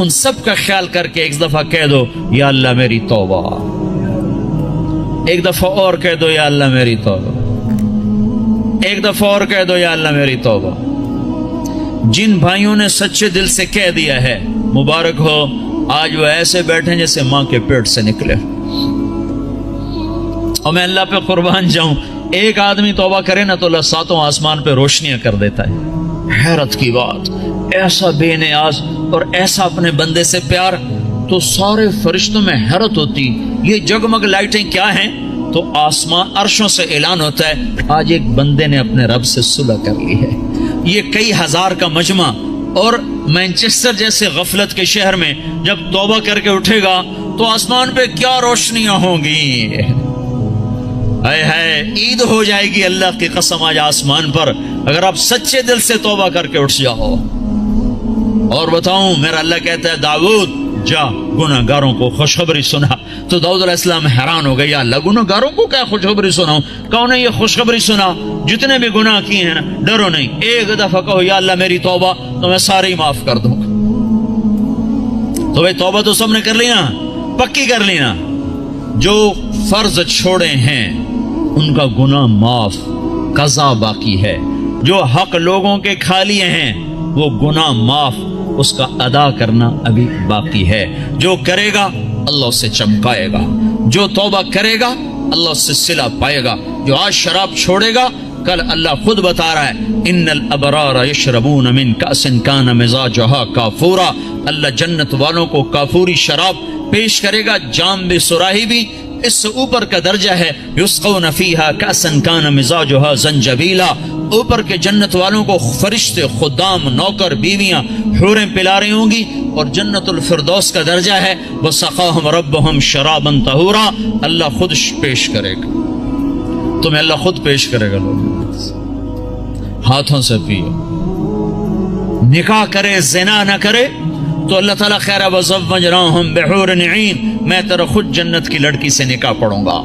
ان سب کا خیال کر کے ایک دفعہ کہہ دو یا اللہ میری توبہ، ایک دفعہ اور کہہ دو یا اللہ میری توبہ، ایک دفعہ اور کہہ دو یا اللہ میری توبہ۔ جن بھائیوں نے سچے دل سے کہہ دیا ہے مبارک ہو، آج وہ ایسے بیٹھے جیسے ماں کے پیٹ سے نکلے۔ اور میں اللہ پہ قربان جاؤں، ایک آدمی توبہ کرے نا تو اللہ ساتوں آسمان پہ روشنیاں کر دیتا ہے۔ حیرت کی بات، ایسا بے نیاز اور ایسا اپنے بندے سے پیار، تو سارے فرشتوں میں حیرت ہوتی یہ جگمگ لائٹیں کیا ہیں؟ تو آسمان عرشوں سے اعلان ہوتا ہے آج ایک بندے نے اپنے رب سے صلح کر لی ہے۔ یہ کئی ہزار کا مجمع، اور مینچسٹر جیسے غفلت کے شہر میں جب توبہ کر کے اٹھے گا تو آسمان پہ کیا روشنیاں ہوں گی، اے ہے عید ہو جائے گی اللہ کی قسم آج آسمان پر، اگر آپ سچے دل سے توبہ کر کے اٹھ جاؤ۔ اور بتاؤں، میرا اللہ کہتا ہے داؤد جا گناہ گاروں کو خوشخبری سنا، تو داؤد علیہ السلام حیران ہو گئے، یا اللہ گناہ گاروں کو کیا خوشخبری سناؤں؟ کہو نے یہ خوشخبری سنا، جتنے بھی گناہ کیے ہیں نا ڈرو نہیں، ایک دفعہ کہو یا اللہ میری توبہ تو میں سارے ہی معاف کر دوں گا۔ تو بھائی توبہ تو سب نے کر لی نا، پکی کر لی نا۔ جو فرض چھوڑے ہیں ان کا گناہ معاف، قضا باقی ہے۔ جو حق لوگوں کے کھا لیے ہیں وہ گناہ معاف، اس کا ادا کرنا ابھی باقی ہے۔ جو کرے گا اللہ اسے چمکائے گا، جو توبہ کرے گا اللہ اس سے صلہ پائے گا۔ جو آج شراب چھوڑے گا کل اللہ خود بتا رہا ہے ان الابرار یشربون من کأس کان مزاجہا کافورا، اللہ جنت والوں کو کافوری شراب پیش کرے گا، جام بھی سراہی بھی، اس سے اوپر کا درجہ ہے یسقون فیہا کأسا کان مزاجہا زنجبیلا، اوپر کے جنت والوں کو فرشتے، خدام، نوکر، بیویاں، حوریں پلا رہی ہوں گی، اور جنت الفردوس کا درجہ ہے وسقاہم ربہم شرابا طہورا، اللہ خود پیش کرے گا تمہیں، اللہ خود پیش کرے گا، لوگ ہاتھوں سے پیو۔ نکاح کرے زنا نہ کرے تو اللہ تعالیٰ خیر وزوجناہم بحور عین، میں تیرا خود جنت کی لڑکی سے نکاح پڑھوں گا۔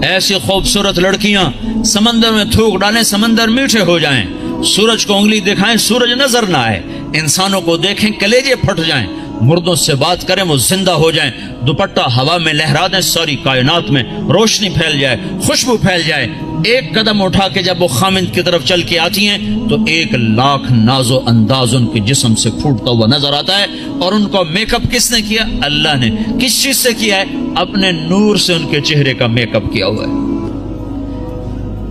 ایسی خوبصورت لڑکیاں سمندر میں تھوک ڈالیں، سمندر میٹھے ہو جائیں، سورج کو انگلی دکھائیں سورج نظر نہ آئے، انسانوں کو دیکھیں کلیجے پھٹ جائیں، مردوں سے بات کریں وہ زندہ ہو جائیں، دوپٹہ ہوا میں لہرا دیں، ساری کائنات میں روشنی پھیل جائے، خوشبو پھیل جائے۔ ایک قدم اٹھا کے جب وہ خامند کی طرف چل کے آتی ہیں تو 1,00,000 ناز و انداز ان کے جسم سے پھوٹتا ہوا نظر آتا ہے، اور ان کو میک اپ کس نے کیا؟ اللہ نے۔ کس چیز سے کیا ہے؟ اپنے نور سے ان کے چہرے کا میک اپ کیا ہوا ہے۔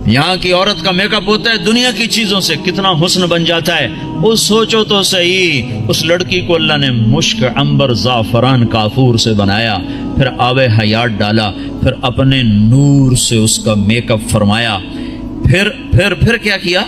یہاں کی عورت کا میک اپ ہوتا ہے دنیا کی چیزوں سے، کتنا حسن بن جاتا ہے۔ وہ سوچو تو صحیح، اس لڑکی کو اللہ نے مشک، عنبر، زعفران، کافور سے بنایا، پھر آب حیات ڈالا، پھر اپنے نور سے اس کا میک اپ فرمایا، پھر کیا کیا؟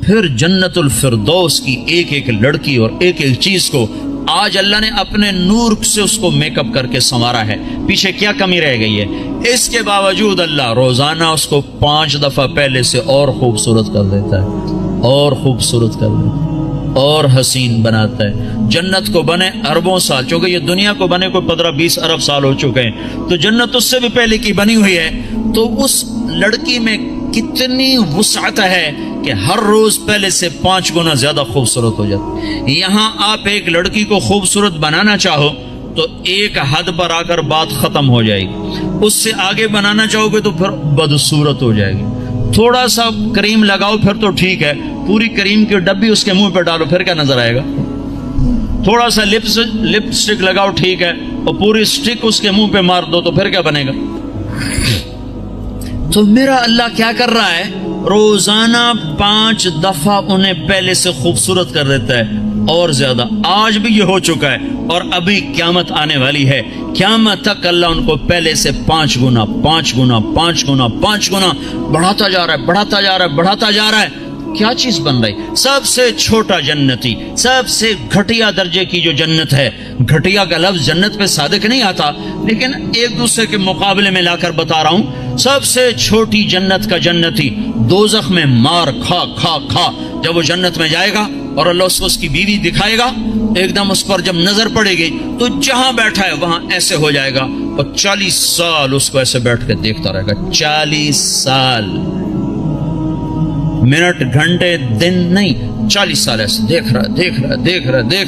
پھر جنت الفردوس کی ایک ایک لڑکی اور ایک ایک چیز کو آج اللہ نے اپنے نور سے اس کو میک اپ کر کے سنوارا ہے۔ پیچھے کیا کمی رہ گئی ہے؟ اس کے باوجود اللہ روزانہ اس کو 5 دفعہ پہلے سے اور خوبصورت کر دیتا ہے، اور خوبصورت کر دیتا ہے، اور حسین بناتا ہے۔ جنت کو بنے اربوں سال، چونکہ یہ دنیا کو بنے کوئی 15-20 ارب سال ہو چکے ہیں، تو جنت اس سے بھی پہلے کی بنی ہوئی ہے۔ تو اس لڑکی میں کتنی وسعت ہے کہ ہر روز پہلے سے 5 گنا زیادہ خوبصورت ہو جاتی۔ یہاں آپ ایک لڑکی کو خوبصورت بنانا چاہو تو ایک حد پر آ کر بات ختم ہو جائے گی، اس سے آگے بنانا چاہو گے تو پھر بدصورت ہو جائے گی۔ تھوڑا سا کریم لگاؤ پھر تو ٹھیک ہے، پوری کریم کی ڈبی اس کے منہ پہ ڈالو پھر کیا نظر آئے گا؟ تھوڑا سا لپسٹک لگاؤ ٹھیک ہے، اور پوری سٹک اس کے منہ پہ مار دو تو پھر کیا بنے گا؟ تو میرا اللہ کیا کر رہا ہے؟ روزانہ 5 دفعہ انہیں پہلے سے خوبصورت کر دیتا ہے، اور زیادہ۔ آج بھی یہ ہو چکا ہے، اور ابھی قیامت آنے والی ہے، قیامت تک اللہ ان کو پہلے سے 5 گنا 5 گنا 5 گنا 5 گنا بڑھاتا جا رہا ہے، بڑھاتا جا رہا ہے، بڑھاتا جا رہا ہے۔ کیا چیز بن رہی؟ سب سے چھوٹا جنتی، سب سے گھٹیا درجے کی جو جنت ہے، گھٹیا کا لفظ جنت پہ صادق نہیں آتا، لیکن ایک دوسرے کے مقابلے میں لا کر بتا رہا ہوں، سب سے چھوٹی جنت کا جنتی دوزخ میں مار کھا کھا کھا جب وہ جنت میں جائے گا اور اللہ اس کو اس کی بیوی دکھائے گا، ایک دم اس پر جب نظر پڑے گی تو جہاں بیٹھا ہے وہاں ایسے ہو جائے گا، اور 40 سال اس کو ایسے بیٹھ کے دیکھتا رہے گا۔ 40 سال، منٹ، گھنٹے، دن نہیں، 40 سال ایسے دیکھ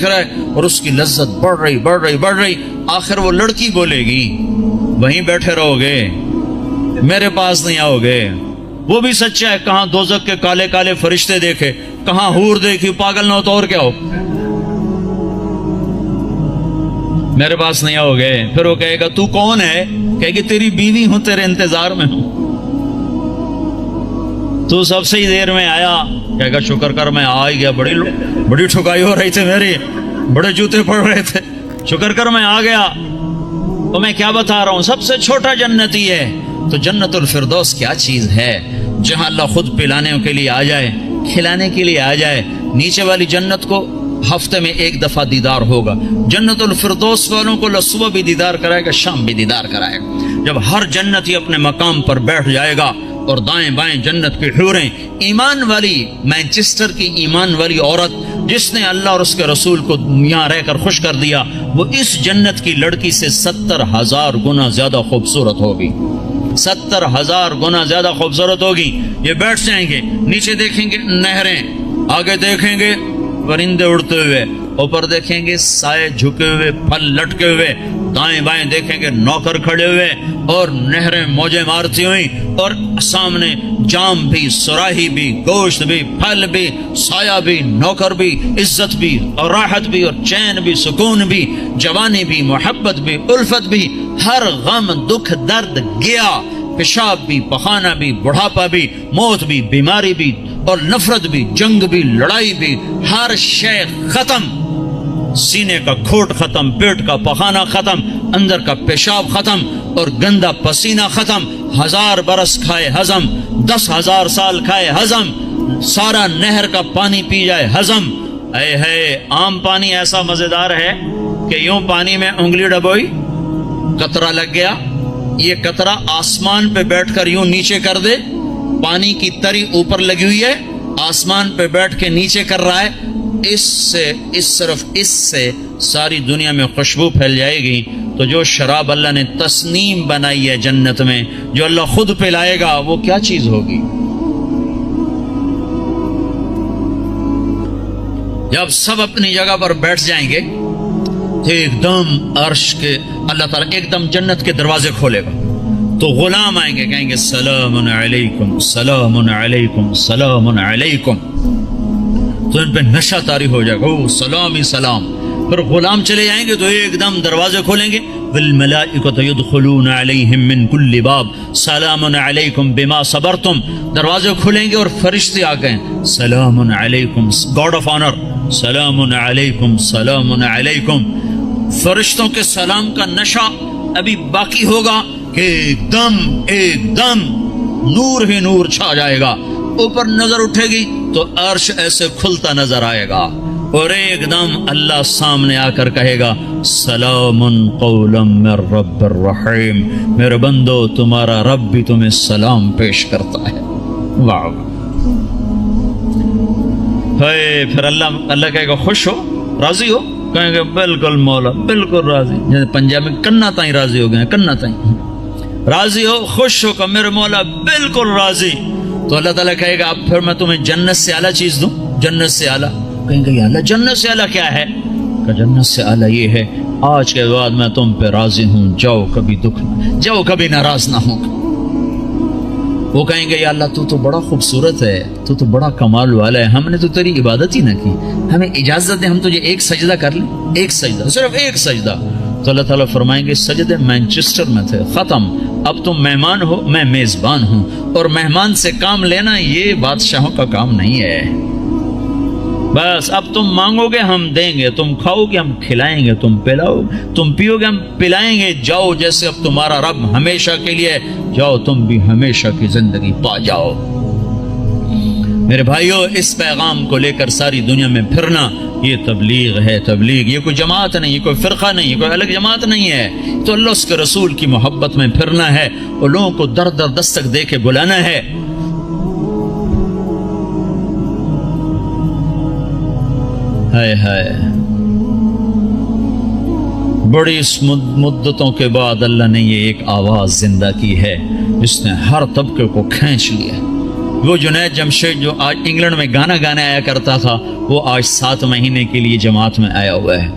رہا ہے اور اس کی لذت بڑھ رہی. آخر وہ لڑکی بولے گی وہیں بیٹھے رہو گے, میرے پاس نہیں آؤ گے. وہ بھی سچا ہے, کہاں دوزخ کے کالے کالے فرشتے دیکھے, کہاں حور دیکھی, پاگل نہ ہو تو اور کیا ہو, میرے پاس نہیں آؤ گے. پھر وہ کہے گا تو کون ہے, کہے گی تیری بیوی ہوں, تیرے انتظار میں ہوں, تو سب سے ہی دیر میں آیا. کہے گا شکر کر میں آ ہی گیا, بڑی ٹھکائی ہو رہی تھی میری, بڑے جوتے پڑ رہے تھے, شکر کر میں آ گیا. تو میں کیا بتا رہا ہوں, سب سے چھوٹا جنتی ہے. تو جنت الفردوس کیا چیز ہے جہاں اللہ خود پلانے کے لیے آ جائے, کھلانے کے لیے آ جائے. نیچے والی جنت کو ہفتے میں 1 دفعہ دیدار ہوگا. جنت الفردوس والوں کو صبح بھی دیدار کرائے گا, شام بھی دیدار کرائے گا. جب ہر جنتی اپنے مقام پر بیٹھ جائے گا اور دائیں بائیں جنت کی حوریں, ایمان والی, مانچسٹر کی ایمان والی عورت جس نے اللہ اور اس کے رسول کو یہاں رہ کر خوش کر دیا, وہ اس جنت کی لڑکی سے 70,000 گنا زیادہ خوبصورت ہوگی. 70,000 گنا زیادہ خوبصورت ہوگی. یہ بیٹھ جائیں گے, نیچے دیکھیں گے نہریں, آگے دیکھیں گے پرندے اڑتے ہوئے, اوپر دیکھیں گے سائے جھکے ہوئے, پھل لٹکے ہوئے, دائیں بائیں دیکھیں گے نوکر کھڑے ہوئے اور نہریں موجیں مارتی ہوئی, اور سامنے جام بھی, سراہی بھی, گوشت بھی, پھل بھی, سایہ بھی, نوکر بھی, عزت بھی, اور راحت بھی, اور چین بھی, سکون بھی, جوانی بھی, محبت بھی, الفت بھی, ہر غم دکھ درد گیا, پیشاب بھی, پخانہ بھی, بڑھاپا بھی, موت بھی, بیماری بھی, اور نفرت بھی, جنگ بھی, لڑائی بھی, ہر شے ختم. سینے کا کھوٹ ختم, پیٹ کا پخانہ ختم, اندر کا پیشاب ختم, اور گندا پسینہ ختم. 1000 برس کھائے ہضم, 10,000 سال کھائے ہضم, سارا نہر کا پانی پی جائے ہضم. اے ہے عام پانی ایسا مزیدار ہے کہ یوں پانی میں انگلی ڈبوئی, قطرہ لگ گیا, یہ قطرہ آسمان پہ بیٹھ کر یوں نیچے کر دے, پانی کی تری اوپر لگی ہوئی ہے, آسمان پہ بیٹھ کے نیچے کر رہا ہے, صرف اس سے ساری دنیا میں خوشبو پھیل جائے گی. تو جو شراب اللہ نے تسنیم بنائی ہے جنت میں, جو اللہ خود پلائے گا, وہ کیا چیز ہوگی. جب سب اپنی جگہ پر بیٹھ جائیں گے تو ایک دم عرش کے اللہ تعالیٰ ایک دم جنت کے دروازے کھولے گا, تو غلام آئیں گے, کہیں گے سلام علیکم, سلام علیکم, سلام علیکم. تو ان پہ نشہ طاری ہو جائے گا, او سلام ہی سلام. پھر غلام چلے جائیں گے تو ایک دم دروازے کھولیں گے, والملائکۃ یدخلون علیہم من کل باب سلام علیکم بما صبرتم. دروازے کھلیں گے اور فرشتے آ گئے, سلام علیکم, گاڈ آف آنر, سلام علیکم, سلام علیکم. فرشتوں کے سلام کا نشہ ابھی باقی ہوگا کہ ایک دم نور ہی نور چھا جائے گا. اوپر نظر اٹھے گی تو عرش ایسے کھلتا نظر آئے گا, اور ایک دم اللہ سامنے آ کر کہے گا سلام قولا من رب الرحیم, میرے بندو تمہارا رب بھی تمہیں سلام پیش کرتا ہے. واہ. پھر اللہ کہے گا خوش ہو, راضی ہو, کہیں گے بالکل مولا, بالکل راضی. جیسے پنجاب میں کنا تائیں راضی ہو گئے, کنا تائیں راضی ہو, خوش ہو, کہ میرے مولا بالکل راضی. تو اللہ تعالیٰ کہے گا اب پھر میں تمہیں جنت سے اعلیٰ چیز دوں, جنت سے اعلیٰ. کہیں گے یا اللہ جنت سے اعلیٰ کیا ہے, کہ جنت سے اعلیٰ یہ ہے آج کے بعد میں تم پہ راضی ہوں, جاؤ کبھی دکھ, جاؤ کبھی ناراض نہ ہو. وہ کہیں گے یا اللہ تو بڑا خوبصورت ہے, تو بڑا کمال والا ہے, ہم نے تو تیری عبادت ہی نہ کی, ہمیں اجازت دے ہم تجھے ایک سجدہ کر لیں, ایک سجدہ, صرف ایک سجدہ. تو اللہ تعالیٰ فرمائیں گے سجدے مانچسٹر میں تھے, ختم, اب تم مہمان ہو, میں میزبان ہوں, اور مہمان سے کام لینا یہ بادشاہوں کا کام نہیں ہے. بس اب تم مانگو گے ہم دیں گے, تم کھاؤ گے ہم کھلائیں گے, تم پلاؤ, تم پیو گے ہم پلائیں گے. جاؤ جیسے اب تمہارا رب ہمیشہ کے لیے, جاؤ تم بھی ہمیشہ کی زندگی پا جاؤ. میرے بھائیوں, اس پیغام کو لے کر ساری دنیا میں پھرنا یہ تبلیغ ہے. تبلیغ یہ کوئی جماعت نہیں, یہ کوئی فرقہ نہیں, یہ کوئی الگ جماعت نہیں ہے. تو اللہ اس کے رسول کی محبت میں پھرنا ہے, اور لوگوں کو در در دستک دے کے بلانا ہے. ہائے ہائے, بڑی مدتوں کے بعد اللہ نے یہ ایک آواز زندہ کی ہے جس نے ہر طبقے کو کھینچ لیا, وہ جنید جمشید جو آج انگلینڈ میں گانا گانے آیا کرتا تھا وہ آج 7 مہینے کے لیے جماعت میں آیا ہوا ہے،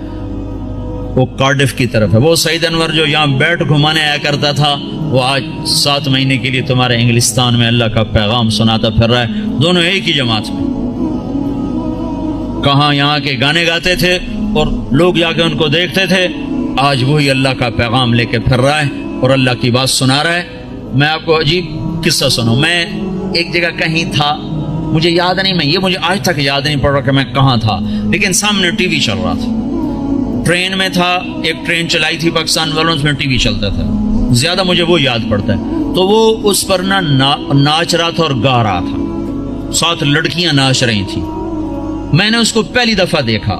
وہ کارڈف کی طرف ہے۔ وہ سعید انور جو یہاں بیٹ گھمانے آیا کرتا تھا وہ آج 7 مہینے کے لیے تمہارے انگلستان میں اللہ کا پیغام سناتا پھر رہا ہے، دونوں ایک ہی جماعت میں۔ کہاں یہاں کے گانے گاتے تھے اور لوگ جا کے ان کو دیکھتے تھے، آج وہی اللہ کا پیغام لے کے پھر رہا ہے اور اللہ کی بات سنا رہا ہے۔ میں آپ کو عجیب قصہ سنوں، میں ایک جگہ کہیں تھا، مجھے یاد نہیں، مجھے آج تک یاد نہیں پڑ رہا کہ میں کہاں تھا، لیکن سامنے ٹی وی چل رہا تھا، ٹرین میں تھا، ایک ٹرین چلائی تھی پاکستان والوں، اس میں ٹی وی چلتا تھا، زیادہ مجھے وہ یاد پڑتا ہے۔ تو وہ اس پر ناچ رہا تھا اور گا رہا تھا، 7 لڑکیاں ناچ رہی تھیں۔ میں نے اس کو پہلی دفعہ دیکھا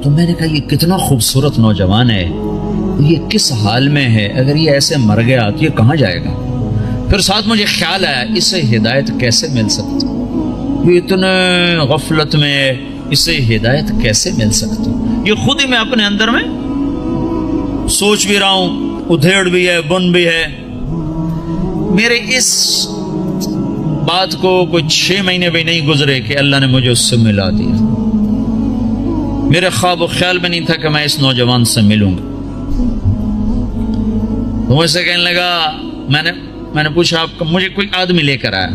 تو میں نے کہا یہ کتنا خوبصورت نوجوان ہے، یہ کس حال میں ہے، اگر یہ ایسے مر گیا تو یہ کہاں جائے گا؟ پھر ساتھ مجھے خیال آیا اسے ہدایت کیسے مل سکتی، یہ اتنے غفلت میں اسے ہدایت کیسے مل سکتی؟ یہ خود ہی میں اپنے اندر میں سوچ بھی رہا ہوں، ادھیڑ بھی ہے، بن بھی ہے۔ میرے اس بات کو کوئی 6 مہینے بھی نہیں گزرے کہ اللہ نے مجھے اس سے ملا دیا۔ میرے خواب و خیال میں نہیں تھا کہ میں اس نوجوان سے ملوں گا۔ وہ مجھ سے کہنے لگا، میں نے پوچھا آپ کا، مجھے کوئی آدمی لے کر آیا،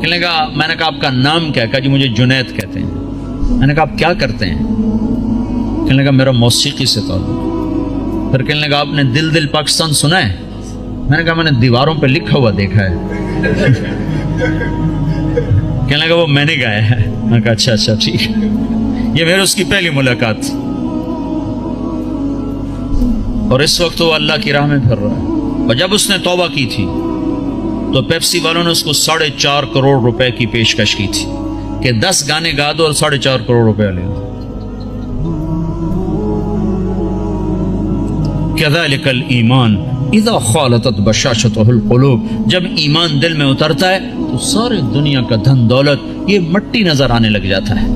کہنے لگا، میں نے کہا آپ کا نام کیا؟ کہا جی مجھے جنید کہتے ہیں۔ میں نے کہا آپ کیا کرتے ہیں؟ کہنے لگا میرا موسیقی سے تعلق۔ پھر کہنے لگا آپ نے دل دل پاکستان سنا ہے؟ میں نے کہا میں نے دیواروں پہ لکھا ہوا دیکھا ہے۔ کہنے لگا وہ میں نے گایا ہے۔ میں نے کہا اچھا ٹھیک ہے۔ یہ میرے اس کی پہلی ملاقات تھی اور اس وقت وہ اللہ کی راہ میں پھر رہا ہے۔ اور جب اس نے توبہ کی تھی تو پیپسی والوں نے اس کو 4.5 کروڑ روپے کی پیشکش کی تھی کہ 10 گانے گا دو اور 4.5 کروڑ روپے لے دو۔ كذلك الایمان اذا خالطت بشاشته القلوب، جب ایمان دل میں اترتا ہے تو سارے دنیا کا دھن دولت یہ مٹی نظر آنے لگ جاتا ہے۔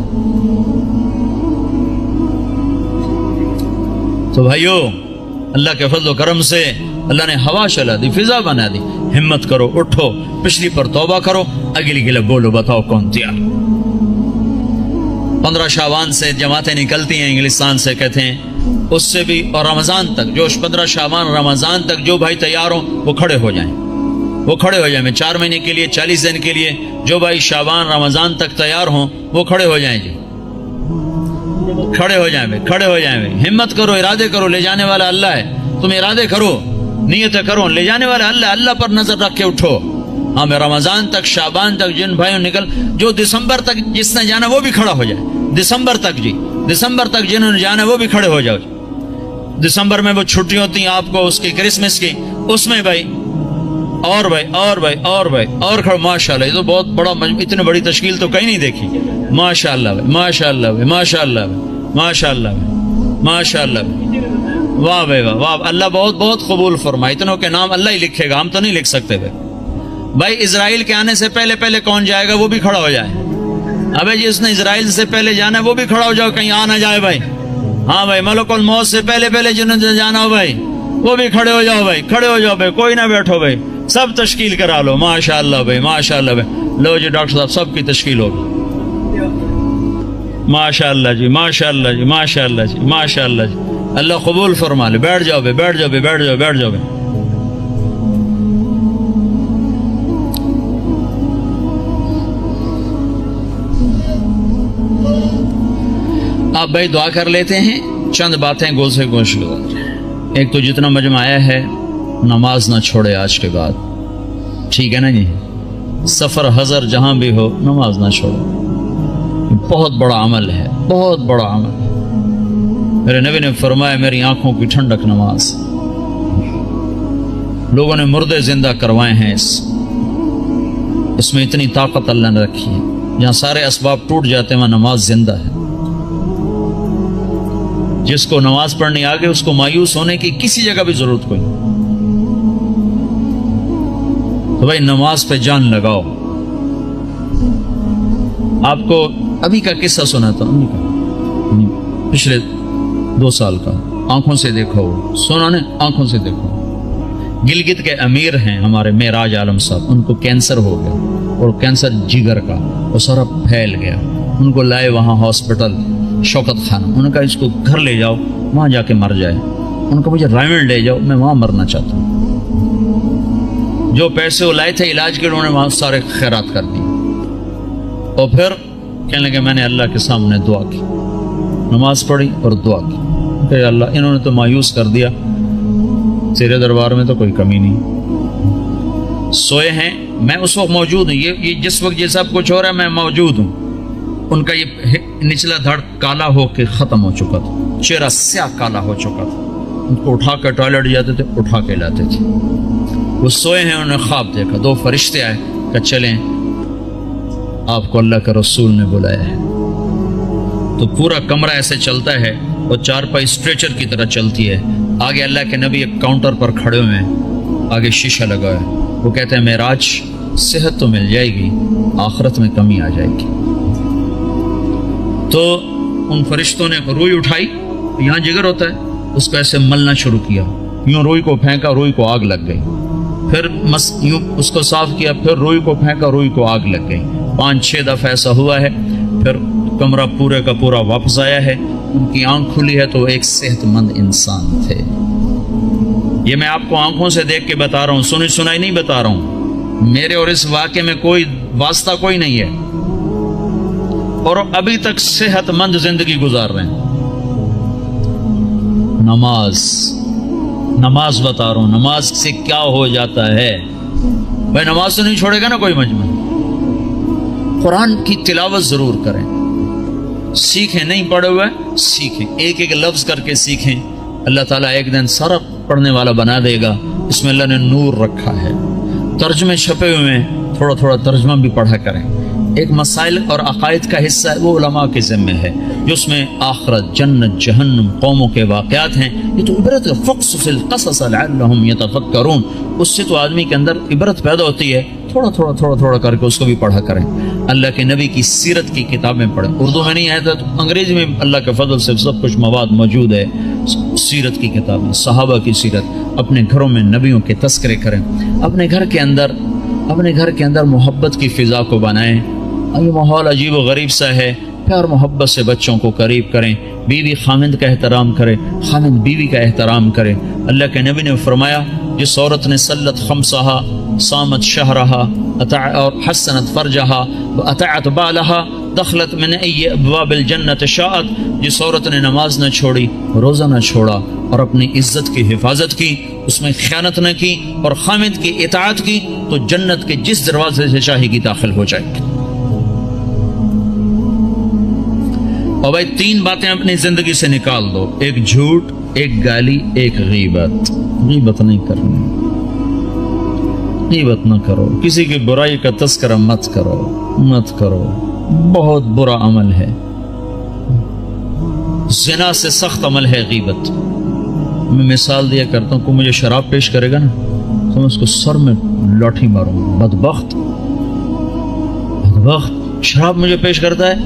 تو بھائیو، اللہ کے فضل و کرم سے اللہ نے ہوا چلا دی، فضا بنا دی، ہمت کرو، اٹھو، پچھلی پر توبہ کرو، اگلی کے لیے بولو، بتاؤ کون تیار۔ 15 شعبان سے جماعتیں نکلتی ہیں انگلستان سے، کہتے ہیں اس سے بھی، اور رمضان تک، جو 15 شعبان رمضان تک جو بھائی تیار ہوں وہ کھڑے ہو جائیں، وہ کھڑے ہو جائیں۔ میں 4 مہینے کے لیے 40 دن کے لیے جو بھائی شعبان رمضان تک تیار ہوں وہ کھڑے ہو جائیں جی، کھڑے ہو جائیں بھائی، کھڑے ہو جائیں بھائی، ہمت کرو، ارادے کرو، لے جانے والا اللہ ہے، تم ارادے کرو، نیتیں کرو، لے جانے والا اللہ، اللہ پر نظر رکھ کے اٹھو۔ ہاں میں رمضان تک، شعبان تک جن بھائیوں نکل، جو دسمبر تک جس نے جانا وہ بھی کھڑا ہو جائے، دسمبر تک جی، دسمبر تک جنہوں نے جانا وہ بھی کھڑے ہو جاؤ۔ دسمبر میں وہ چھٹی ہوتی ہیں آپ کو اس کی کرسمس کی، اس میں بھائی اور بھائی اور بھائی اور بھائی اور کھڑو، ماشاءاللہ، یہ تو بہت بڑا، اتنی بڑی تشکیل تو کہیں نہیں دیکھی، ماشاءاللہ بھائی، ماشاءاللہ بھائی، ماشاءاللہ بھائی، ماشاءاللہ بھائی، ماشاءاللہ بھائی، واہ بھائی واہ واہ، اللہ بہت بہت قبول فرمائے، اتنوں کے نام اللہ ہی لکھے گا، ہم تو نہیں لکھ سکتے بھائی۔ بھائی اسرائیل کے آنے سے پہلے پہلے کون جائے گا وہ بھی کھڑا ہو جائے، ابے جس نے اسرائیل سے پہلے جانا ہے وہ بھی کھڑا ہو جاؤ، کہیں آ نہ جائے بھائی۔ ہاں بھائی ملک الموت سے پہلے پہلے جنہوں نے جانا ہو بھائی وہ بھی کھڑے ہو جاؤ بھائی، کھڑے ہو جاؤ بھائی، کوئی نہ بیٹھو بھائی، سب تشکیل کرا لو، ماشاءاللہ بھائی، ماشاءاللہ بھائی، لو جی ڈاکٹر صاحب سب کی تشکیل ہوگی، ماشاءاللہ جی، ماشاءاللہ جی، ماشاءاللہ جی، ماشاءاللہ جی، اللہ قبول فرما لے، بیٹھ جاؤ بھائی، بیٹھ جاؤ بھائی، بیٹھ جاؤ، بیٹھ جاؤ بھائی۔ آپ بھائی دعا کر لیتے ہیں، چند باتیں گول سے گوش لو۔ ایک تو جتنا مجمع آیا ہے نماز نہ چھوڑے آج کے بعد، ٹھیک ہے نا جی، سفر حضر جہاں بھی ہو نماز نہ چھوڑو، بہت بڑا عمل ہے، بہت بڑا عمل ہے۔ میرے نبی نے فرمایا میری آنکھوں کی ٹھنڈک نماز، لوگوں نے مردے زندہ کروائے ہیں، اس میں اتنی طاقت اللہ نے رکھی ہے، جہاں سارے اسباب ٹوٹ جاتے ہیں وہاں نماز زندہ ہے۔ جس کو نماز پڑھنی آگے اس کو مایوس ہونے کی کسی جگہ بھی ضرورت کوئی نہیں، تو بھائی نماز پہ جان لگاؤ۔ آپ کو ابھی کا قصہ سنا تھا، پچھلے 2 سال کا، آنکھوں سے دیکھو، سنا نے آنکھوں سے دیکھو، گلگت کے امیر ہیں ہمارے معراج عالم صاحب، ان کو کینسر ہو گیا، اور کینسر جگر کا، وہ سارا پھیل گیا. ان کو لائے وہاں ہاسپٹل شوکت خانہ. انہوں نے کہا اس کو گھر لے جاؤ، وہاں جا کے مر جائے. ان کو مجھے رائمنڈ لے جاؤ، میں وہاں مرنا چاہتا ہوں. جو پیسے وہ لائے تھے علاج کے، انہوں نے وہاں سارے خیرات کر دی. اور پھر کہنے لگے میں نے اللہ کے سامنے دعا کی، نماز پڑھی اور دعا کی کہ اللہ انہوں نے تو مایوس کر دیا، تیرے دربار میں تو کوئی کمی نہیں. سوئے ہیں، میں اس وقت موجود ہوں، یہ جس وقت یہ سب کچھ ہو رہا ہے میں موجود ہوں. ان کا یہ نچلا دھڑ کالا ہو کے ختم ہو چکا تھا، چہرہ سیاہ کالا ہو چکا تھا. ان کو اٹھا کر ٹوائلٹ جاتے تھے، اٹھا کے لاتے تھے. وہ سوئے ہیں، انہوں نے خواب دیکھا، دو فرشتے آئے کہ چلیں آپ کو اللہ کا رسول نے بلایا ہے. تو پورا کمرہ ایسے چلتا ہے اور چارپائی اسٹریچر کی طرح چلتی ہے. آگے اللہ کے نبی ایک کاؤنٹر پر کھڑے ہوئے ہیں، آگے شیشہ لگا ہے. وہ کہتے ہیں معراج صحت تو مل جائے گی، آخرت میں کمی آ جائے گی. تو ان فرشتوں نے روئی اٹھائی، یہاں جگر ہوتا ہے، اس کو ایسے ملنا شروع کیا. یوں روئی کو پھینکا، روئی کو آگ لگ گئی. پھر یوں اس کو صاف کیا، پھر روئی کو پھینکا، روئی کو آگ لگ گئی. 5-6 دفعہ ایسا ہوا ہے. پھر کمرہ پورے کا پورا واپس آیا ہے. ان کی آنکھ کھلی ہے تو ایک صحت مند انسان تھے. یہ میں آپ کو آنکھوں سے دیکھ کے بتا رہا ہوں، سنی سنائی نہیں بتا رہا ہوں. میرے اور اس واقعے میں کوئی واسطہ کوئی نہیں ہے، اور ابھی تک صحت مند زندگی گزار رہے ہیں. نماز بتا رہا ہوں، نماز سے کیا ہو جاتا ہے. بھائی نماز تو نہیں چھوڑے گا نا کوئی مجمع. قرآن کی تلاوت ضرور کریں، سیکھیں. نہیں پڑھے ہوئے سیکھیں، ایک ایک لفظ کر کے سیکھیں. اللہ تعالیٰ ایک دن سارا پڑھنے والا بنا دے گا. اس میں اللہ نے نور رکھا ہے. ترجمے چھپے ہوئے ہیں، تھوڑا تھوڑا ترجمہ بھی پڑھا کریں. ایک مسائل اور عقائد کا حصہ ہے، وہ علماء کے ذمہ ہے، جس میں آخرت، جنت، جہنم، قوموں کے واقعات ہیں. یہ تو عبرت ہے. فقصص القصص لعلهم يتفکرون. اس سے تو آدمی کے اندر عبرت پیدا ہوتی ہے. تھوڑا تھوڑا تھوڑا تھوڑا کر کے اس کو بھی پڑھا کریں. اللہ کے نبی کی سیرت کی کتابیں پڑھیں. اردو میں نہیں آیا تھا تو انگریزی میں اللہ کے فضل سے سب کچھ مواد موجود ہے. سیرت کی کتابیں، صحابہ کی سیرت. اپنے گھروں میں نبیوں کے تذکرے کریں. اپنے گھر کے اندر محبت کی فضا کو بنائیں. یہ ماحول عجیب و غریب سا ہے. پیار محبت سے بچوں کو قریب کریں. بیوی خامند کا احترام کرے، خامند بیوی کا احترام کرے. اللہ کے نبی نے فرمایا جس عورت نے صلت خمسہا، صامت شہرہا اور حسنت فرجہا واطاعت بالہا دخلت من ای ابواب الجنت شاءت. جس عورت نے نماز نہ چھوڑی، روزہ نہ چھوڑا، اور اپنی عزت کی حفاظت کی، اس میں خیانت نہ کی، اور خامند کی اطاعت کی، تو جنت کے جس دروازے سے چاہے گی داخل ہو جائے گی. اور بھائی 3 باتیں اپنی زندگی سے نکال دو. ایک جھوٹ، ایک گالی، ایک غیبت. غیبت نہیں کرنی، غیبت نہ کرو. کسی کی برائی کا تذکرہ مت کرو. بہت برا عمل ہے. زنا سے سخت عمل ہے غیبت. میں مثال دیا کرتا ہوں، کوئی مجھے شراب پیش کرے گا نا تو میں اس کو سر میں لاٹھی ماروں گا. بدبخت شراب مجھے پیش کرتا ہے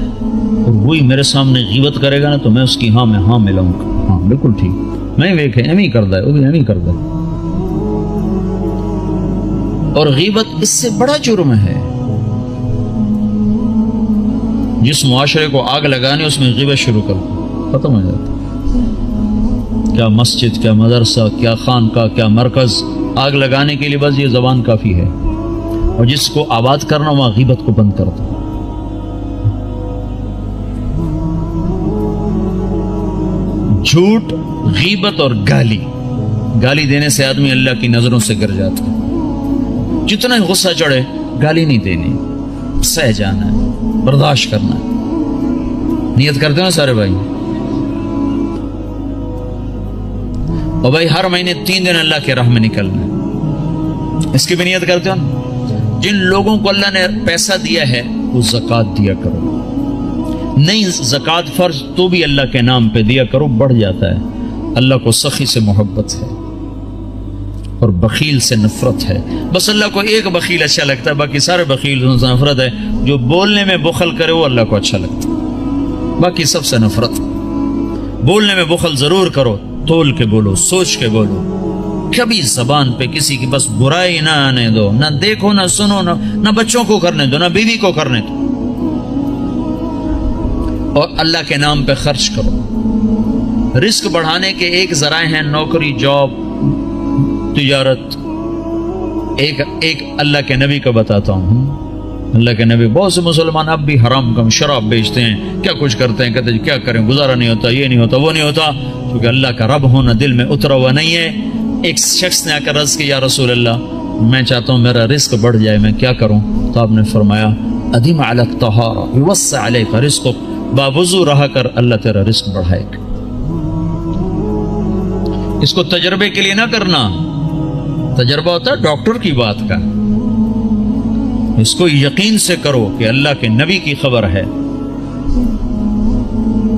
اور وہی میرے سامنے غیبت کرے گا نا تو میں اس کی ہاں میں ہاں ملاؤں گا. ہاں بالکل ٹھیک، میں ویکھے ایمی کرتا ہے، وہ بھی ایمی کرتا ہے. اور غیبت اس سے بڑا جرم ہے. جس معاشرے کو آگ لگانی اس میں غیبت شروع کر ختم ہو جاتا. کیا مسجد، کیا مدرسہ، کیا خانقاہ، کیا مرکز، آگ لگانے کے لیے بس یہ زبان کافی ہے. اور جس کو آباد کرنا وہاں غیبت کو بند کر دو. جھوٹ، غیبت اور گالی دینے سے آدمی اللہ کی نظروں سے گر جاتا ہے. جتنا غصہ چڑھے گالی نہیں دینی، سہ جانا ہے، برداشت کرنا ہے. نیت کرتے ہو نا سارے بھائی؟ اور بھائی ہر مہینے 3 دن اللہ کے راہ میں نکلنا ہے، اس کی بھی نیت کرتے ہو نا؟ جن لوگوں کو اللہ نے پیسہ دیا ہے وہ زکوٰۃ دیا کرو. نہیں زکوٰۃ فرض تو بھی اللہ کے نام پہ دیا کرو، بڑھ جاتا ہے. اللہ کو سخی سے محبت ہے اور بخیل سے نفرت ہے. بس اللہ کو ایک بخیل اچھا لگتا ہے، باقی سارے بخیل سے نفرت ہے. جو بولنے میں بخل کرے وہ اللہ کو اچھا لگتا ہے، باقی سب سے نفرت. بولنے میں بخل ضرور کرو، تول کے بولو، سوچ کے بولو، کبھی زبان پہ کسی کی بس برائی نہ آنے دو، نہ دیکھو نہ سنو، نہ بچوں کو کرنے دو، نہ بیوی کو کرنے دو، اور اللہ کے نام پہ خرچ کرو۔ رزق بڑھانے کے ایک ذرائع ہیں نوکری، جاب، تجارت۔ ایک اللہ کے نبی کا بتاتا ہوں۔ اللہ کے نبی، بہت سے مسلمان اب بھی حرام کم شراب بیچتے ہیں، کیا کچھ کرتے ہیں، کہتے ہیں کیا کریں، گزارا نہیں ہوتا، یہ نہیں ہوتا، وہ نہیں ہوتا، کیونکہ اللہ کا رب ہونا دل میں اترا ہوا نہیں ہے۔ ایک شخص نے آ کر عرض کی، یا رسول اللہ میں چاہتا ہوں میرا رزق بڑھ جائے، میں کیا کروں؟ تو آپ نے فرمایا ادیم علی الطہارہ یوسع علیک رزقک، باوضو رہا کر، اللہ تیرا رزق بڑھائے گا۔ اس کو تجربے کے لیے نہ کرنا، تجربہ ہوتا ہے ڈاکٹر کی بات کا، اس کو یقین سے کرو کہ اللہ کے نبی کی خبر ہے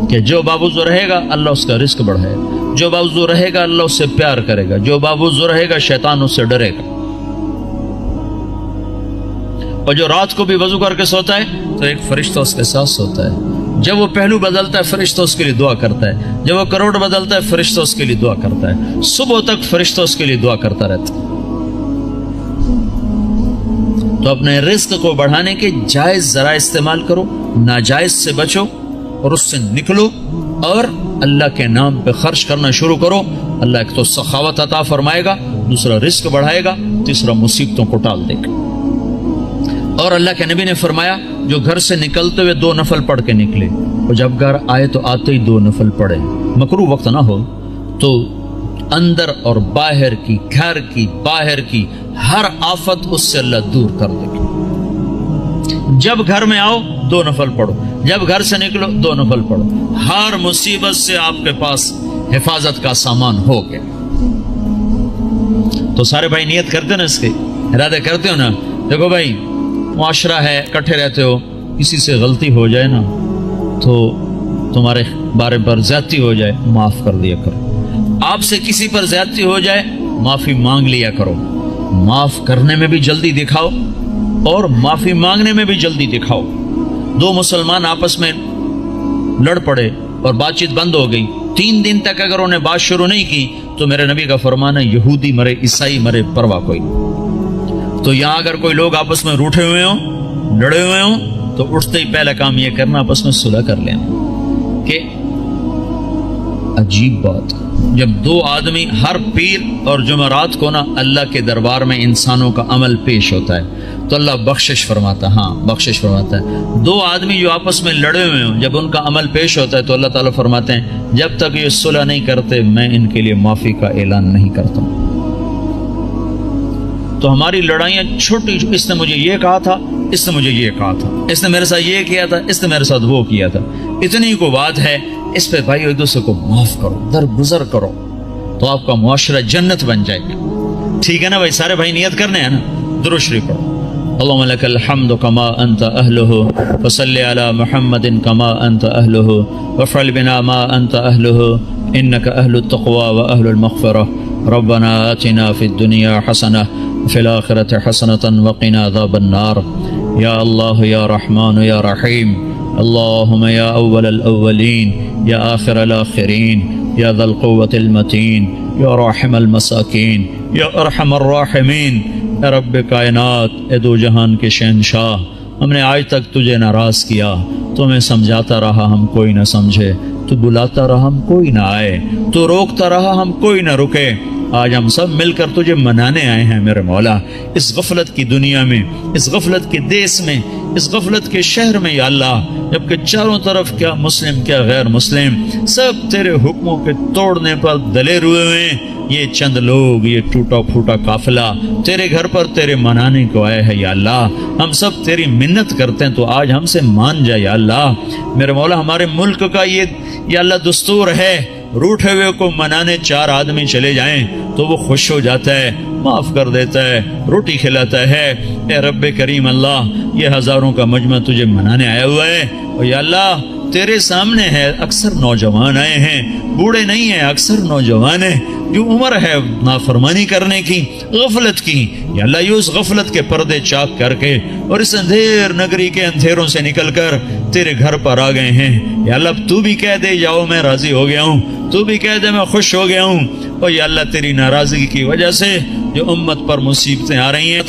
کہ جو باوضو رہے گا اللہ اس کا رزق بڑھائے گا، جو باوضو رہے گا اللہ اس سے پیار کرے گا، جو باوضو رہے گا شیطان اس سے ڈرے گا۔ اور جو رات کو بھی وضو کر کے سوتا ہے تو ایک فرشتہ اس کے ساتھ سوتا ہے، جب وہ پہلو بدلتا ہے فرشتہ اس کے لیے دعا کرتا ہے، جب وہ کروڑ بدلتا ہے فرشتہ اس کے لیے دعا کرتا ہے، صبح تک فرشتہ اس کے لیے دعا کرتا رہتا ہے۔ تو اپنے رزق کو بڑھانے کے جائز ذرائع استعمال کرو، ناجائز سے بچو اور اس سے نکلو، اور اللہ کے نام پہ خرچ کرنا شروع کرو۔ اللہ ایک تو سخاوت عطا فرمائے گا، دوسرا رزق بڑھائے گا، تیسرا مصیبتوں کو ٹال دے گا۔ اور اللہ کے نبی نے فرمایا جو گھر سے نکلتے ہوئے 2 نفل پڑھ کے نکلے، اور جب گھر آئے تو آتے ہی 2 نفل پڑھے، مکروہ وقت نہ ہو، تو اندر اور باہر کی، گھر کی، باہر کی ہر آفت اس سے اللہ دور کر دے گا۔ جب گھر میں آؤ 2 نفل پڑھو، جب گھر سے نکلو 2 نفل پڑھو، ہر مصیبت سے آپ کے پاس حفاظت کا سامان ہو گیا۔ تو سارے بھائی نیت کرتے ہو نا، اس کے ارادے کرتے ہو نا؟ دیکھو بھائی معاشرہ ہے، اکٹھے رہتے ہو، کسی سے غلطی ہو جائے نا تو تمہارے بارے پر زیادتی ہو جائے، معاف کر دیا کرو۔ آپ سے کسی پر زیادتی ہو جائے معافی مانگ لیا کرو۔ معاف کرنے میں بھی جلدی دکھاؤ اور معافی مانگنے میں بھی جلدی دکھاؤ۔ 2 مسلمان آپس میں لڑ پڑے اور بات چیت بند ہو گئی، 3 دن تک اگر انہیں بات شروع نہیں کی تو میرے نبی کا فرمان ہے یہودی مرے عیسائی مرے پرواہ کوئی نہیں۔ تو یہاں اگر کوئی لوگ آپس میں روٹھے ہوئے ہوں، لڑے ہوئے ہوں، تو اٹھتے ہی پہلا کام یہ کرنا آپس میں صلح کر لینا۔ کہ عجیب بات، جب 2 آدمی ہر پیر اور جمعرات کو نا اللہ کے دربار میں انسانوں کا عمل پیش ہوتا ہے تو اللہ بخشش فرماتا ہے، ہاں بخشش فرماتا ہے۔ 2 آدمی جو آپس میں لڑے ہوئے ہوں، جب ان کا عمل پیش ہوتا ہے تو اللہ تعالیٰ فرماتے ہیں جب تک یہ صلح نہیں کرتے میں ان کے لیے معافی کا اعلان نہیں کرتا ہوں۔ تو ہماری لڑائیاں چھوٹی، اس نے مجھے یہ کہا تھا، اس نے مجھے یہ کہا تھا، اس نے میرے ساتھ یہ کیا تھا، اس نے میرے ساتھ وہ کیا تھا، اتنی کو بات ہے، اس پہ بھائی ایک دوسرے کو معاف کرو، درگزر کرو، تو آپ کا معاشرہ جنت بن جائے گا۔ ٹھیک ہے نا بھائی؟ سارے بھائی نیت کرنے ہیں نا؟ درود شریف پڑھو۔ اللهم لك الحمد كما أنت أهله وصل على محمد كما أنت أهله وافعل بنا ما أنت أهله إنك أهل التقوى وأهل المغفرة ربنا آتنا في الدنيا حسنة وفي الآخرة حسنة وقنا عذاب النار يا الله يا رحمن يا رحيم اللهم يا أول الأولين يا آخر الآخرين يا ذا القوة المتين يا راحم المساكين يا أرحم الراحمين اے رب کائنات، اے 2 جہان کے شہنشاہ، ہم نے آج تک تجھے ناراض کیا، تو ہمیں سمجھاتا رہا ہم کوئی نہ سمجھے، تو بلاتا رہا ہم کوئی نہ آئے، تو روکتا رہا ہم کوئی نہ رکے، آج ہم سب مل کر تجھے منانے آئے ہیں میرے مولا۔ اس غفلت کی دنیا میں، اس غفلت کے دیس میں، اس غفلت کے شہر میں یا اللہ، جبکہ چاروں طرف کیا مسلم کیا غیر مسلم سب تیرے حکموں کے توڑنے پر دلیر ہوئے ہیں، یہ چند لوگ، یہ ٹوٹا پھوٹا قافلہ تیرے گھر پر تیرے منانے کو آئے ہیں یا اللہ، ہم سب تیری منت کرتے ہیں تو آج ہم سے مان جا یا اللہ۔ میرے مولا ہمارے ملک کا یہ یا اللہ دستور ہے، روٹھے ہوئے کو منانے 4 آدمی چلے جائیں تو وہ خوش ہو جاتا ہے، معاف کر دیتا ہے، روٹی کھلاتا ہے۔ اے رب کریم اللہ، یہ ہزاروں کا مجمع تجھے منانے آیا ہوا ہے، اور یا اللہ تیرے سامنے ہے، اکثر نوجوان آئے ہیں، بوڑھے نہیں ہیں، اکثر نوجوان ہیں، جو عمر ہے نافرمانی کرنے کی، غفلت کی، یا اللہ یہ اس غفلت کے پردے چاک کر کے اور اس اندھیر نگری کے اندھیروں سے نکل کر تیرے گھر پر آ گئے ہیں، یا اللہ تو بھی کہہ دے جاؤ میں راضی ہو گیا ہوں، تو بھی کہہ دے میں خوش ہو گیا ہوں، اور یا اللہ تیری ناراضگی کی وجہ سے جو امت پر مصیبتیں آ رہی ہیں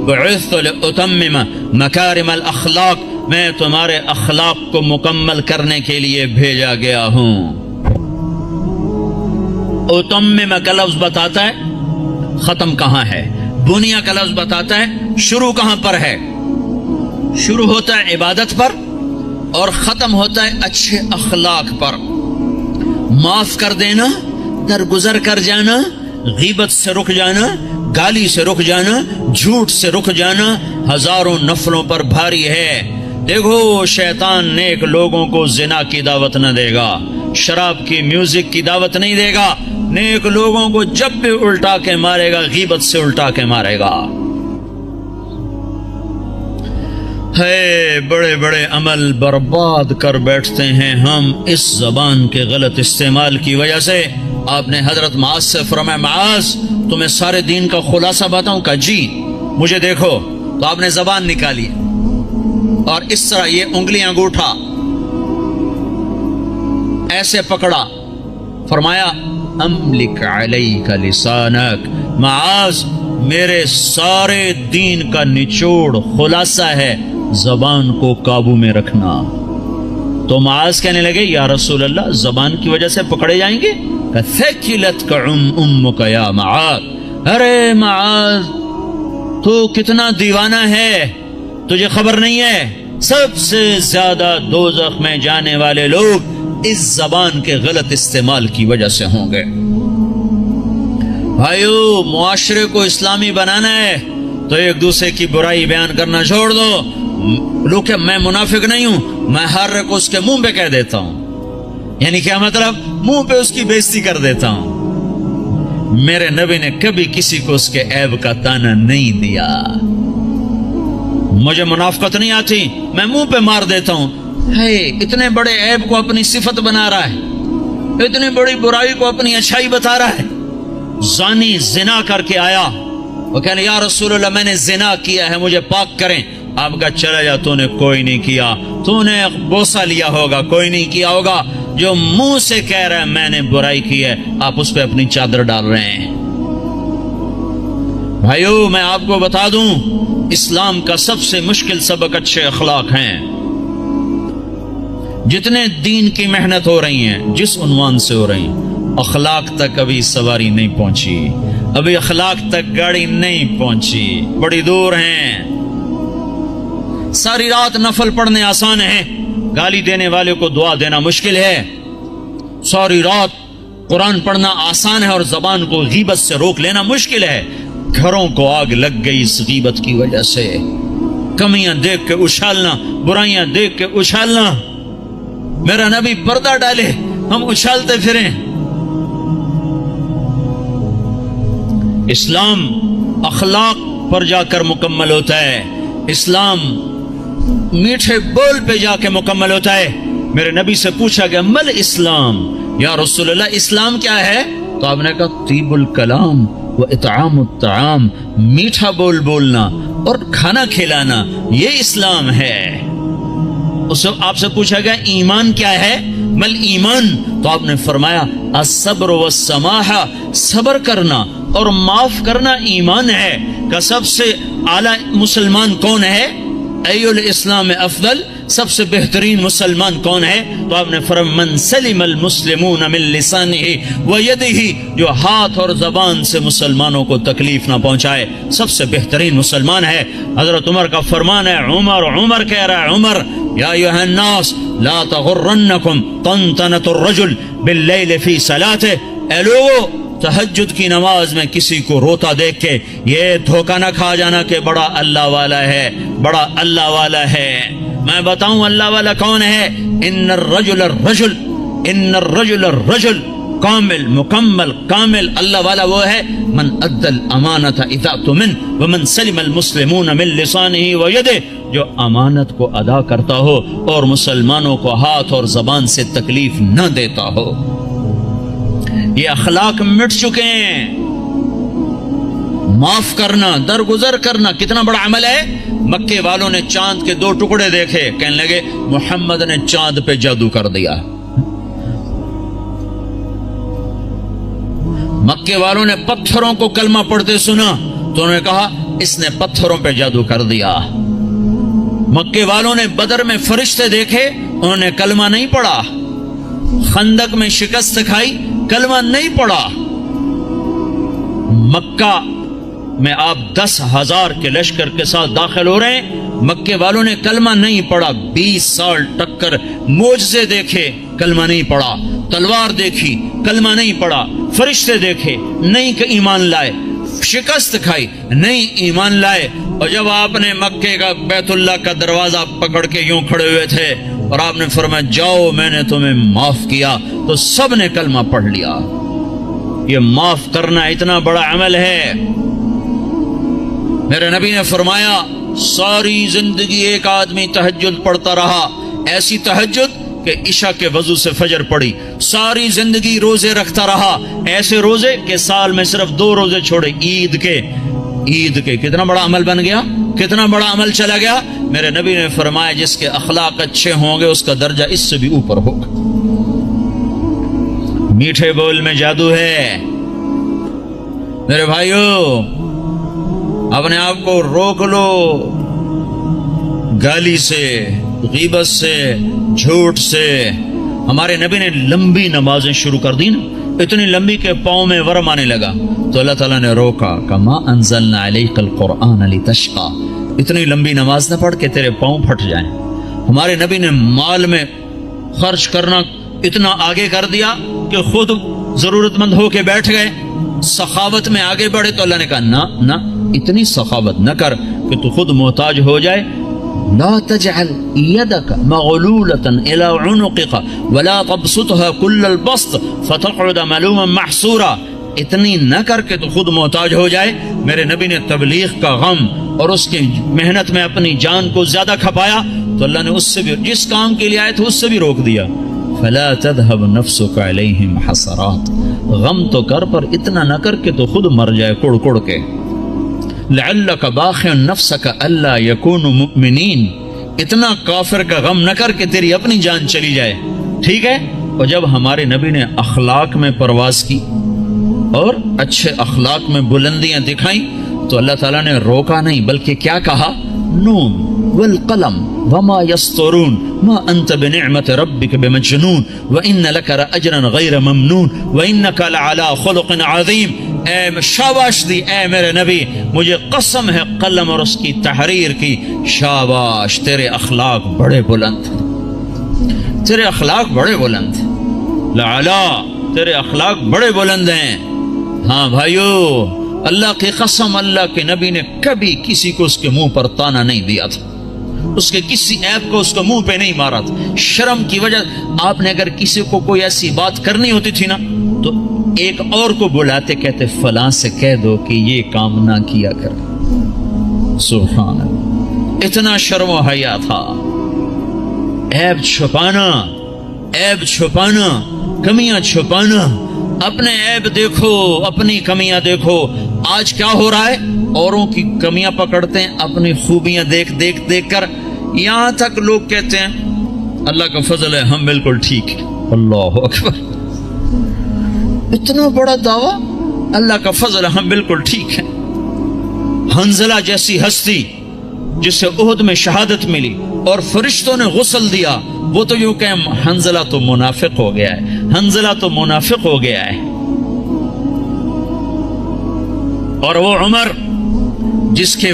بعثت لأتمم مکارم الاخلاق، میں تمہارے اخلاق کو مکمل کرنے کے لیے بھیجا گیا ہوں۔ اتمم کا لفظ بتاتا ہے ختم کہاں ہے، بنیا کا لفظ بتاتا ہے شروع کہاں پر ہے۔ شروع ہوتا ہے عبادت پر اور ختم ہوتا ہے اچھے اخلاق پر۔ معاف کر دینا، درگزر کر جانا، غیبت سے رک جانا، گالی سے رک جانا، جھوٹ سے رک جانا ہزاروں نفلوں پر بھاری ہے۔ دیکھو شیطان نیک لوگوں کو زنا کی دعوت نہ دے گا، شراب کی میوزک کی دعوت نہیں دے گا، نیک لوگوں کو جب بھی الٹا کے مارے گا غیبت سے الٹا کے مارے گا۔ ہے بڑے بڑے عمل برباد کر بیٹھتے ہیں ہم اس زبان کے غلط استعمال کی وجہ سے۔ آپ نے حضرت معاذ سے فرمایا معاذ تمہیں سارے دین کا خلاصہ بتاؤں؟ کہ جی مجھے دیکھو، تو آپ نے زبان نکالی اور اس طرح یہ انگلی انگوٹھا ایسے پکڑا، فرمایا املک علیک لسانک، معاذ میرے سارے دین کا نچوڑ خلاصہ ہے زبان کو قابو میں رکھنا۔ تو معاذ کہنے لگے یا رسول اللہ زبان کی وجہ سے پکڑے جائیں گے؟ ثقلتک امک یا معاذ، ارے معاذ تو کتنا دیوانہ ہے، تجھے خبر نہیں ہے سب سے زیادہ دوزخ میں جانے والے لوگ اس زبان کے غلط استعمال کی وجہ سے ہوں گے۔ بھائیو معاشرے کو اسلامی بنانا ہے تو ایک دوسرے کی برائی بیان کرنا چھوڑ دو۔ لوگ کہ میں منافق نہیں ہوں، میں ہر ایک اس کے منہ پہ کہہ دیتا ہوں، یعنی کیا مطلب؟ منہ پہ اس کی بےزتی کر دیتا ہوں۔ میرے نبی نے کبھی کسی کو اس کے عیب کا تانا نہیں دیا۔ مجھے منافقت نہیں آتی، میں منہ پہ مار دیتا ہوں۔ ہے اتنے بڑے عیب کو اپنی صفت بنا رہا ہے، اتنی بڑی برائی کو اپنی اچھائی بتا رہا ہے۔ زانی زنا کر کے آیا، وہ کہنے یا رسول اللہ میں نے زنا کیا ہے مجھے پاک کریں۔ آپ کا چلا جا، تو نے کوئی نہیں کیا، تو نے بوسہ لیا ہوگا، کوئی نہیں کیا ہوگا۔ جو منہ سے کہہ رہا ہے میں نے برائی کی ہے، آپ اس پہ اپنی چادر ڈال رہے ہیں۔ بھائیو میں آپ کو بتا دوں اسلام کا سب سے مشکل سبق اچھے اخلاق ہیں۔ جتنے دین کی محنت ہو رہی ہیں جس عنوان سے ہو رہی ہیں، اخلاق تک ابھی سواری نہیں پہنچی، ابھی اخلاق تک گاڑی نہیں پہنچی، بڑی دور ہیں۔ ساری رات نفل پڑھنے آسان ہے، گالی دینے والے کو دعا دینا مشکل ہے۔ ساری رات قرآن پڑھنا آسان ہے اور زبان کو غیبت سے روک لینا مشکل ہے۔ گھروں کو آگ لگ گئی اس غیبت کی وجہ سے، کمیاں دیکھ کے اچھالنا، برائیاں دیکھ کے اچھالنا۔ میرا نبی پردہ ڈالے ہم اچھالتے پھریں۔ اسلام اخلاق پر جا کر مکمل ہوتا ہے، اسلام میٹھے بول پہ جا کے مکمل ہوتا ہے۔ میرے نبی سے پوچھا گیا مل اسلام، یا رسول اللہ اسلام کیا ہے؟ تو آپ نے کہا طیب الکلام و اطعام الطعام، میٹھا بول بولنا اور کھانا کھلانا، یہ اسلام ہے۔ آپ سے پوچھا گیا ایمان کیا ہے؟ مل ایمان، تو آپ نے فرمایا الصبر والسماحہ، صبر کرنا اور معاف کرنا ایمان ہے۔ کہ سب سے اعلیٰ مسلمان کون ہے؟ ای الاسلام افضل، سب سے بہترین مسلمان کون ہے؟ تو آپ نے فرمایا من سلم المسلمون من لسانہ ویدہ، جو ہاتھ اور زبان سے مسلمانوں کو تکلیف نہ پہنچائے سب سے بہترین مسلمان ہے۔ حضرت عمر کا فرمان ہے، عمر کہہ رہا ہے، عمر یا ایھا الناس لا تغرنکم طنطنۃ الرجل باللیل فی صلاته، اے لوگو تہجد کی نماز میں کسی کو روتا دیکھ کے یہ دھوکہ نہ کھا جانا کہ بڑا اللہ والا ہے، بڑا اللہ والا ہے۔ میں بتاؤں اللہ والا کون ہے؟ ان الرجل کامل، مکمل، کامل اللہ والا وہ ہے من ادى الامانۃ اذا اؤتمن ومن سلم المسلمون من لسانہ ویدہ، جو امانت کو ادا کرتا ہو اور مسلمانوں کو ہاتھ اور زبان سے تکلیف نہ دیتا ہو۔ یہ اخلاق مٹ چکے ہیں، معاف کرنا، درگزر کرنا کتنا بڑا عمل ہے. مکے والوں نے چاند کے 2 ٹکڑے دیکھے، کہنے لگے محمد نے چاند پہ جادو کر دیا. مکے والوں نے پتھروں کو کلمہ پڑھتے سنا تو انہوں نے کہا اس نے پتھروں پہ جادو کر دیا. مکے والوں نے بدر میں فرشتے دیکھے، انہوں نے کلمہ نہیں پڑھا. خندق میں شکست کھائی، کلمہ نہیں پڑھا. مکہ میں آپ 10,000 کے لشکر کے ساتھ داخل ہو رہے ہیں، مکے والوں نے کلمہ نہیں پڑھا. 20 سال ٹکر، معجزے دیکھے، کلمہ نہیں پڑھا. تلوار دیکھی، کلمہ نہیں پڑھا. فرشتے دیکھے، نہیں کہ ایمان لائے. شکست کھائی، نہیں ایمان لائے. اور جب آپ نے مکے کا بیت اللہ کا دروازہ پکڑ کے یوں کھڑے ہوئے تھے اور آپ نے فرمایا جاؤ میں نے تمہیں معاف کیا، تو سب نے کلمہ پڑھ لیا. یہ معاف کرنا اتنا بڑا عمل ہے. میرے نبی نے فرمایا ساری زندگی ایک آدمی تہجد پڑھتا رہا، ایسی تہجد کہ عشاء کے وضو سے فجر پڑی. ساری زندگی روزے رکھتا رہا، ایسے روزے کہ سال میں صرف 2 روزے چھوڑے، عید کے. کتنا بڑا عمل بن گیا، کتنا بڑا عمل چلا گیا. میرے نبی نے فرمایا جس کے اخلاق اچھے ہوں گے اس کا درجہ اس سے بھی اوپر ہوگا. میٹھے بول میں جادو ہے. میرے بھائیو اپنے آپ کو روک لو گالی سے، غیبت سے، جھوٹ سے. ہمارے نبی نے لمبی نمازیں شروع کر دی نا، اتنی لمبی کہ پاؤں میں ورم آنے لگا تو اللہ تعالیٰ نے روکا. کما انزلنا علیک القرآن لتشقى، اتنی لمبی نماز نہ پڑھ کے تیرے پاؤں پھٹ جائیں. ہمارے نبی نے مال میں خرچ کرنا اتنا آگے کر دیا کہ خود ضرورت مند ہو کے بیٹھ گئے. سخاوت میں آگے بڑھے تو اللہ نے کہا نہ اتنی سخاوت نہ کر کہ تو خود محتاج ہو جائے. لا تجعل يدك مغلولة الى عنقك ولا تبسطها كل البسط فتقعد ملوما محسورا. اتنی نہ کر کے تو خود محتاج ہو جائے. میرے نبی نے تبلیغ کا غم اور اس کی محنت میں اپنی جان کو زیادہ کھپایا تو اللہ نے اس سے بھی، جس کام کے لیے آئے تھے اس سے بھی روک دیا. فلا تذهب نفسك عليهم حسرات، غم تو کر پر اتنا نہ کر کے تو خود مر جائے کڑ کڑ کے. لعلك باخع نفسك الا يكونوا مؤمنين، اتنا کافر کا غم نہ کر کے تیری اپنی جان چلی جائے. ٹھیک ہے. اور جب ہمارے نبی نے اخلاق میں پرواز کی اور اچھے اخلاق میں بلندیاں دکھائیں تو اللہ تعالیٰ نے روکا نہیں بلکہ کیا کہا، نون والقلم وما يسطرون ما انت بنعمت ربك بمجنون وان لك لاجرا غير ممنون وانك لعلى خلق عظيم. اے شاباش دی اے میرے نبی، مجھے قسم ہے قلم اور اس کی تحریر کی، شاباش تیرے اخلاق بڑے بلند، تیرے اخلاق بڑے بلند، لعلا تیرے اخلاق بڑے بلند ہیں. ہاں بھائیو اللہ کی قسم، اللہ کے نبی نے کبھی کسی کو اس کے منہ پر تانا نہیں دیا تھا، اس کے کسی عیب کو اس کو منہ پہ نہیں مارا تھا. شرم کی وجہ آپ نے اگر کسی کو کوئی ایسی بات کرنی ہوتی تھی نا تو ایک اور کو بلاتے، کہتے فلاں سے کہہ دو کہ یہ کام نہ کیا کر. سبحان اللہ، اتنا شرم و حیا تھا. عیب چھپانا، عیب چھپانا، کمیاں چھپانا. اپنے عیب دیکھو، اپنی کمیاں دیکھو. آج کیا ہو رہا ہے، اوروں کی کمیاں پکڑتے ہیں، اپنی خوبیاں دیکھ کر یہاں تک لوگ کہتے ہیں اللہ کا فضل ہے ہم بالکل ٹھیک ہیں. اللہ اکبر، اتنا بڑا دعویٰ، اللہ کا فضل ہے ہم بالکل ٹھیک ہیں. حنزلہ جیسی ہستی جسے احد میں شہادت ملی اور فرشتوں نے غسل دیا، وہ تو یوں کہ حنزلہ تو منافق ہو گیا ہے، حنزلہ تو منافق ہو گیا ہے. اور وہ عمر جس کے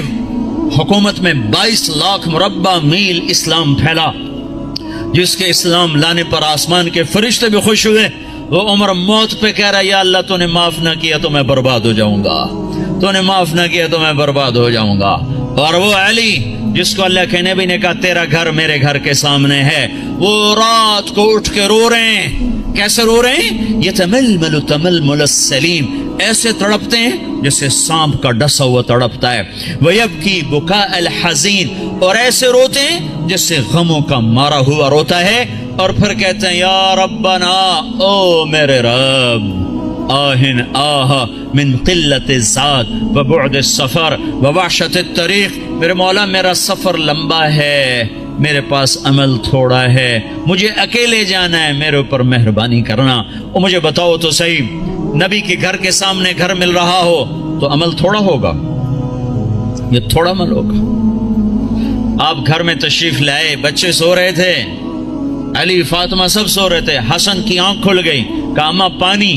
حکومت میں 22 لاکھ مربع میل اسلام پھیلا، جس کے اسلام لانے پر آسمان کے فرشتے بھی خوش ہوئے، وہ عمر موت پہ کہہ رہا یا اللہ تو نے معاف نہ کیا تو میں برباد ہو جاؤں گا، تو نے معاف نہ کیا تو میں برباد ہو جاؤں گا. اور وہ علی جس کو اللہ کے نبی نے کہا تیرا گھر میرے گھر کے سامنے ہے، وہ رات کو اٹھ کے رو رہے ہیں. کیسے رو رہے ہیں؟ یتململ تململ السلیم، ایسے تڑپتے ہیں جیسے سانپ کا ڈسا ہوا تڑپتا ہے. ویبکی بکاء الحزین، اور ایسے روتے ہیں جیسے غموں کا مارا ہوا روتا ہے. اور پھر کہتے ہیں یا ربنا، او میرے رب، آہن آہ من قلت الزاد وبعد السفر ووحشت الطریق، میرے مولا میرا سفر لمبا ہے، میرے پاس عمل تھوڑا ہے، مجھے اکیلے جانا ہے، میرے اوپر مہربانی کرنا۔ اور مجھے بتاؤ تو صحیح، نبی کے گھر کے سامنے گھر مل رہا ہو تو عمل تھوڑا ہوگا، یہ تھوڑا عمل ہوگا۔ آپ گھر میں تشریف لائے، بچے سو رہے تھے، علی فاطمہ سب سو رہے تھے، حسن کی آنکھ کھل گئی، کہا اماں پانی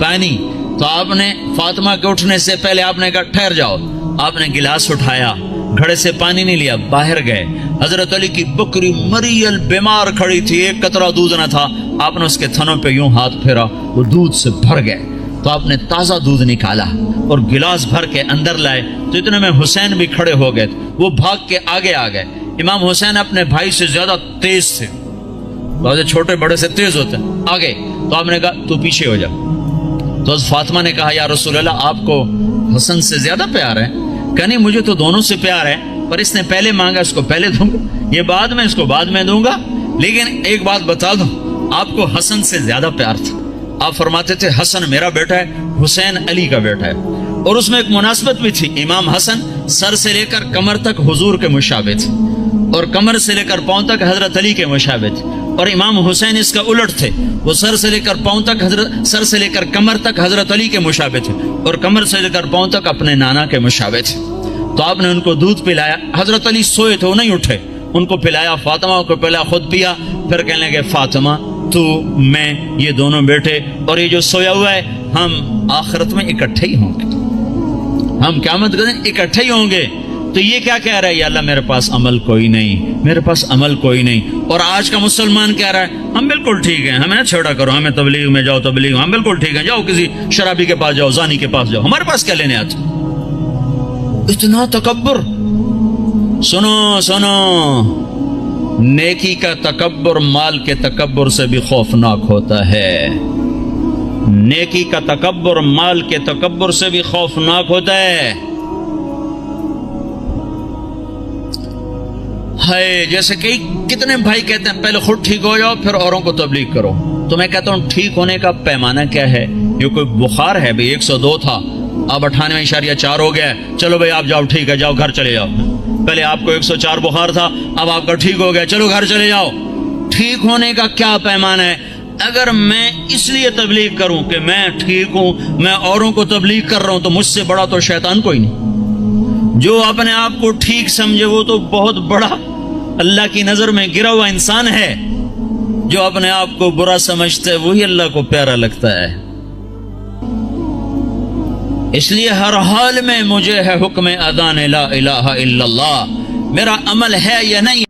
پانی، تو آپ نے فاطمہ کے اٹھنے سے پہلے آپ نے کہا ٹھہر جاؤ، آپ نے گلاس اٹھایا، گھڑے سے پانی نہیں لیا، باہر گئے، حضرت علی کی بکری مریل بیمار کھڑی تھی، ایک قطرہ دودھ نہ تھا، آپ نے اس کے تھنوں پہ یوں ہاتھ پھیرا، وہ دودھ سے بھر گئے، تو آپ نے تازہ دودھ نکالا اور گلاس بھر کے اندر لائے، تو اتنے میں حسین بھی کھڑے ہو گئے، وہ بھاگ کے آگے آ گئے۔ امام حسین اپنے بھائی سے زیادہ تیز تھے، چھوٹے بڑے سے تیز ہوتے ہیں، آگے، تو آپ نے کہا تو پیچھے ہو جا۔ تو فاطمہ نے کہا یا رسول اللہ آپ کو حسن سے زیادہ پیار ہے؟ کہ نہیں مجھے تو دونوں سے پیار ہے، پر اس نے پہلے مانگا، اس کو پہلے دوں گا، یہ بعد میں، اس کو بعد میں دوں گا، لیکن ایک بات بتا دوں، آپ کو حسن سے زیادہ پیار تھا۔ آپ فرماتے تھے حسن میرا بیٹا ہے، حسین علی کا بیٹا ہے، اور اس میں ایک مناسبت بھی تھی، امام حسن سر سے لے کر کمر تک حضور کے مشابہ تھے، اور کمر سے لے کر پاؤں تک حضرت علی کے مشابہ تھے، اور امام حسین اس کا الٹ تھے، وہ سر سے لے کر پاؤں تک سر سے لے کر کمر تک حضرت علی کے مشابہ تھے، اور کمر سے لے کر پاؤں تک اپنے نانا کے مشابہ تھے۔ تو آپ نے ان کو دودھ پلایا، حضرت علی سوئے تھے وہ نہیں اٹھے، ان کو پلایا، فاطمہ کو پلایا، خود پیا، پھر کہنے لگے فاطمہ تو میں یہ دونوں بیٹے اور یہ جو سویا ہوا ہے ہم آخرت میں اکٹھے ہی ہوں گے، ہم قیامت کے دن اکٹھے ہی ہوں گے۔ تو یہ کیا کہہ رہا ہے، یا اللہ میرے پاس عمل کوئی نہیں، میرے پاس عمل کوئی نہیں۔ اور آج کا مسلمان کہہ رہا ہے ہم بالکل ٹھیک ہیں، ہمیں نہ چھیڑا کرو، ہمیں تبلیغ میں جاؤ، تبلیغ ہم بالکل ٹھیک ہیں، جاؤ کسی شرابی کے پاس جاؤ، زانی کے پاس جاؤ، ہمارے پاس کیا لینے آتے؟ اتنا تکبر! سنو سنو، نیکی کا تکبر مال کے تکبر سے بھی خوفناک ہوتا ہے، نیکی کا تکبر مال کے تکبر سے بھی خوفناک ہوتا ہے۔ جیسے کہ کتنے بھائی کہتے ہیں پہلے خود ٹھیک ہو جاؤ پھر اوروں کو تبلیغ کرو، تو میں کہتا ہوں ٹھیک ہونے کا پیمانہ کیا ہے؟ یہ کوئی بخار ہے بھئی 102 تھا، اب 98.4 ہو گیا ہے، چلو بھئی آپ جاؤ، ٹھیک ہے جاؤ گھر چلے جاؤ، پہلے آپ کو 104 بخار تھا، اب آپ کا ٹھیک ہو گیا، چلو گھر چلے جاؤ۔ ٹھیک ہونے کا کیا پیمانہ ہے؟ اگر میں اس لیے تبلیغ کروں کہ میں ٹھیک ہوں، میں اوروں کو تبلیغ کر رہا ہوں، تو مجھ سے بڑا تو شیطان کوئی نہیں۔ جو اپنے آپ کو ٹھیک سمجھے وہ تو بہت بڑا اللہ کی نظر میں گرا ہوا انسان ہے، جو اپنے آپ کو برا سمجھتا ہے وہی اللہ کو پیارا لگتا ہے۔ اس لیے ہر حال میں مجھے ہے حکم اذان لا الہ الا اللہ، میرا عمل ہے یا نہیں